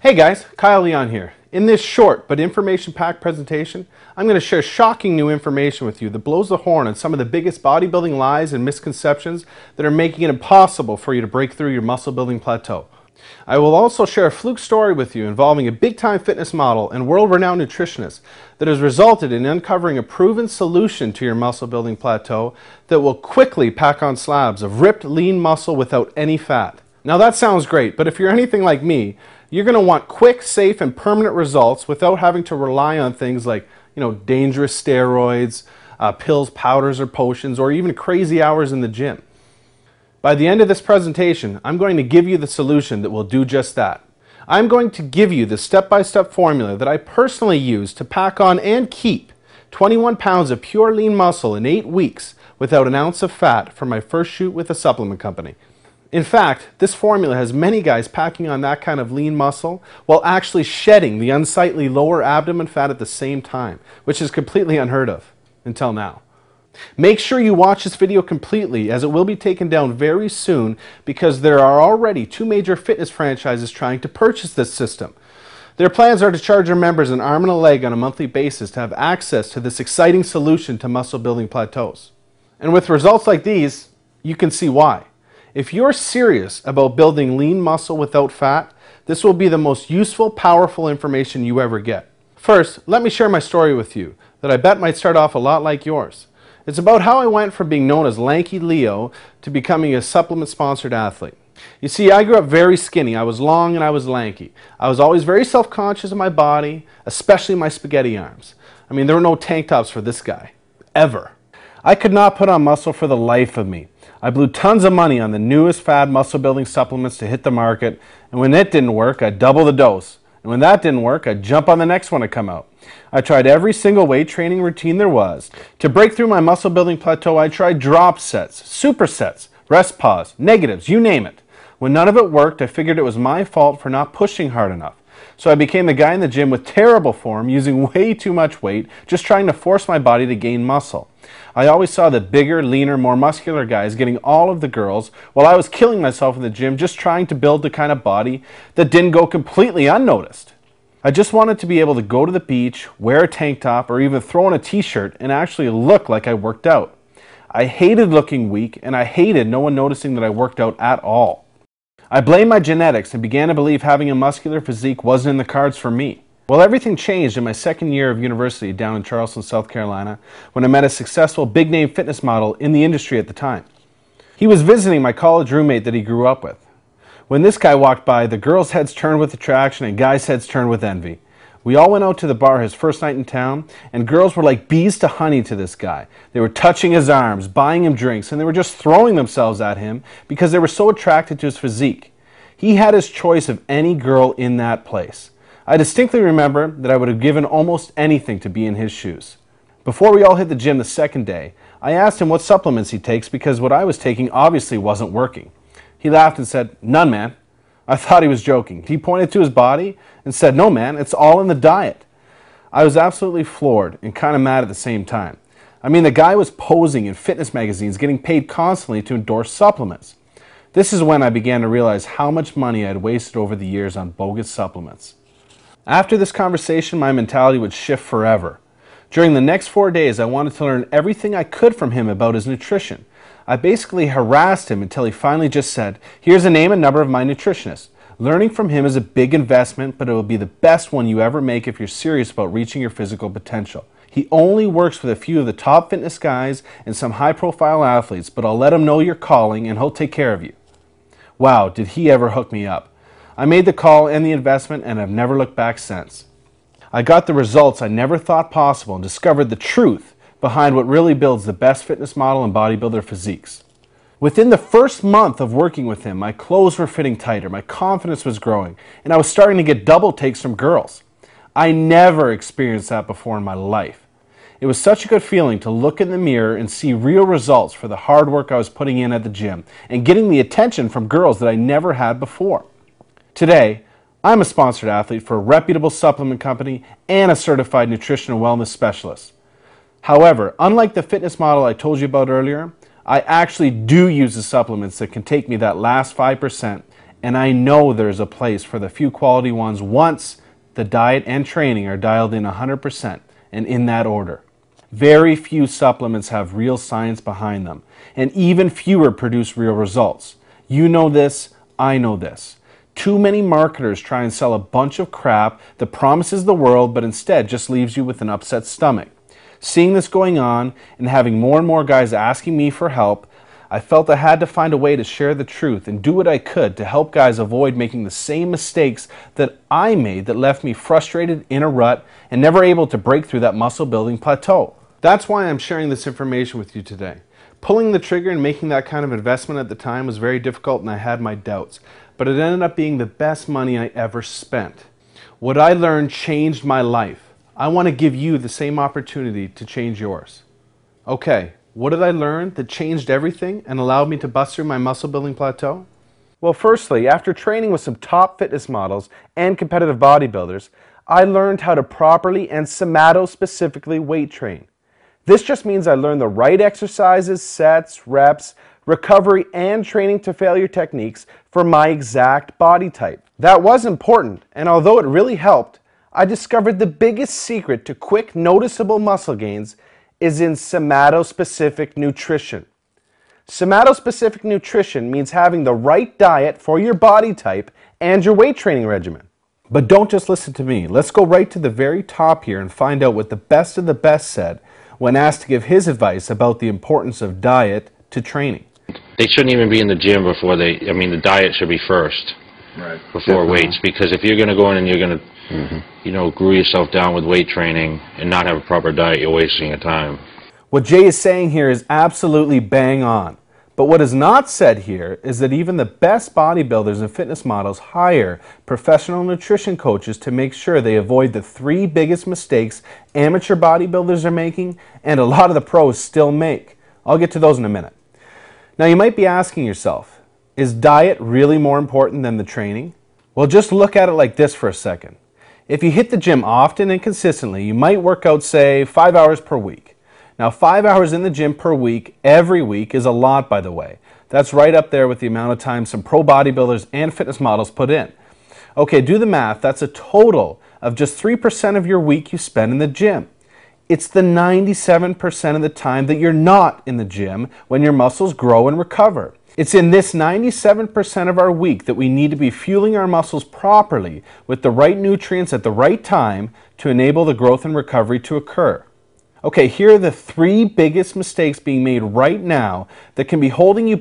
Hey guys, Kyle Leon here. In this short but information-packed presentation, I'm going to share shocking new information with you that blows the horn on some of the biggest bodybuilding lies and misconceptions that are making it impossible for you to break through your muscle building plateau. I will also share a fluke story with you involving a big-time fitness model and world-renowned nutritionist that has resulted in uncovering a proven solution to your muscle building plateau that will quickly pack on slabs of ripped, lean muscle without any fat. Now that sounds great, but if you're anything like me, you're going to want quick, safe, and permanent results without having to rely on things like, dangerous steroids, pills, powders, or potions, or even crazy hours in the gym. By the end of this presentation, I'm going to give you the solution that will do just that. I'm going to give you the step-by-step formula that I personally use to pack on and keep 21 pounds of pure lean muscle in 8 weeks without an ounce of fat for my first shoot with a supplement company. In fact, this formula has many guys packing on that kind of lean muscle while actually shedding the unsightly lower abdomen fat at the same time, which is completely unheard of until now. Make sure you watch this video completely, as it will be taken down very soon because there are already 2 major fitness franchises trying to purchase this system. Their plans are to charge their members an arm and a leg on a monthly basis to have access to this exciting solution to muscle building plateaus. And with results like these, you can see why. If you're serious about building lean muscle without fat, this will be the most useful, powerful information you ever get. First, let me share my story with you that I bet might start off a lot like yours. It's about how I went from being known as Lanky Leo to becoming a supplement-sponsored athlete. You see, I grew up very skinny. I was long and I was lanky. I was always very self-conscious of my body, especially my spaghetti arms. I mean, there were no tank tops for this guy, ever. I could not put on muscle for the life of me. I blew tons of money on the newest fad muscle building supplements to hit the market, and when it didn't work, I'd double the dose. And when that didn't work, I'd jump on the next one to come out. I tried every single weight training routine there was. To break through my muscle building plateau, I tried drop sets, supersets, rest pause, negatives, you name it. When none of it worked, I figured it was my fault for not pushing hard enough. So I became the guy in the gym with terrible form, using way too much weight, just trying to force my body to gain muscle. I always saw the bigger, leaner, more muscular guys getting all of the girls, while I was killing myself in the gym just trying to build the kind of body that didn't go completely unnoticed. I just wanted to be able to go to the beach, wear a tank top, or even throw on a t-shirt and actually look like I worked out. I hated looking weak, and I hated no one noticing that I worked out at all. I blamed my genetics and began to believe having a muscular physique wasn't in the cards for me. Well, everything changed in my second year of university down in Charleston, South Carolina, when I met a successful big-name fitness model in the industry at the time. He was visiting my college roommate that he grew up with. When this guy walked by, the girls' heads turned with attraction and guys' heads turned with envy. We all went out to the bar his first night in town, and girls were like bees to honey to this guy. They were touching his arms, buying him drinks, and they were just throwing themselves at him because they were so attracted to his physique. He had his choice of any girl in that place. I distinctly remember that I would have given almost anything to be in his shoes. Before we all hit the gym the second day, I asked him what supplements he takes because what I was taking obviously wasn't working. He laughed and said, "None, man." I thought he was joking. He pointed to his body and said, "No, man, it's all in the diet." I was absolutely floored and kind of mad at the same time. I mean, the guy was posing in fitness magazines, getting paid constantly to endorse supplements. This is when I began to realize how much money I had wasted over the years on bogus supplements. After this conversation, my mentality would shift forever. During the next 4 days, I wanted to learn everything I could from him about his nutrition. I basically harassed him until he finally just said, "Here's the name and number of my nutritionist. Learning from him is a big investment, but it will be the best one you ever make if you're serious about reaching your physical potential. He only works with a few of the top fitness guys and some high-profile athletes, but I'll let him know you're calling and he'll take care of you." Wow, did he ever hook me up. I made the call and the investment, and I've never looked back since. I got the results I never thought possible and discovered the truth behind what really builds the best fitness model and bodybuilder physiques. Within the first month of working with him, my clothes were fitting tighter, my confidence was growing, and I was starting to get double takes from girls. I never experienced that before in my life. It was such a good feeling to look in the mirror and see real results for the hard work I was putting in at the gym and getting the attention from girls that I never had before. Today, I'm a sponsored athlete for a reputable supplement company and a certified nutrition and wellness specialist. However, unlike the fitness model I told you about earlier, I actually do use the supplements that can take me that last 5% and I know there's a place for the few quality ones once the diet and training are dialed in 100% and in that order. Very few supplements have real science behind them, and even fewer produce real results. You know this, I know this. Too many marketers try and sell a bunch of crap that promises the world but instead just leaves you with an upset stomach. Seeing this going on and having more and more guys asking me for help, I felt I had to find a way to share the truth and do what I could to help guys avoid making the same mistakes that I made that left me frustrated, in a rut, and never able to break through that muscle building plateau. That's why I'm sharing this information with you today. Pulling the trigger and making that kind of investment at the time was very difficult and I had my doubts, but it ended up being the best money I ever spent. What I learned changed my life. I want to give you the same opportunity to change yours. Okay, what did I learn that changed everything and allowed me to bust through my muscle building plateau? Well, firstly, after training with some top fitness models and competitive bodybuilders, I learned how to properly and somato-specifically weight train. This just means I learned the right exercises, sets, reps, recovery, and training to failure techniques for my exact body type. That was important, and although it really helped, I discovered the biggest secret to quick, noticeable muscle gains is in somato-specific nutrition. Somato-specific nutrition means having the right diet for your body type and your weight training regimen. But don't just listen to me. Let's go right to the very top here and find out what the best of the best said when asked to give his advice about the importance of diet to training. They shouldn't even be in the gym before the diet should be first, right, before weights, because if you're going to go in and you're going to, glue yourself down with weight training and not have a proper diet, you're wasting your time. What Jay is saying here is absolutely bang on. But what is not said here is that even the best bodybuilders and fitness models hire professional nutrition coaches to make sure they avoid the 3 biggest mistakes amateur bodybuilders are making and a lot of the pros still make. I'll get to those in a minute. Now you might be asking yourself, is diet really more important than the training? Well, just look at it like this for a second. If you hit the gym often and consistently, you might work out, say, 5 hours per week. Now, 5 hours in the gym per week, every week, is a lot, by the way. That's right up there with the amount of time some pro bodybuilders and fitness models put in. Okay, do the math. That's a total of just 3% of your week you spend in the gym. It's the 97% of the time that you're not in the gym when your muscles grow and recover. It's in this 97% of our week that we need to be fueling our muscles properly with the right nutrients at the right time to enable the growth and recovery to occur. Okay, here are the 3 biggest mistakes being made right now that can be holding you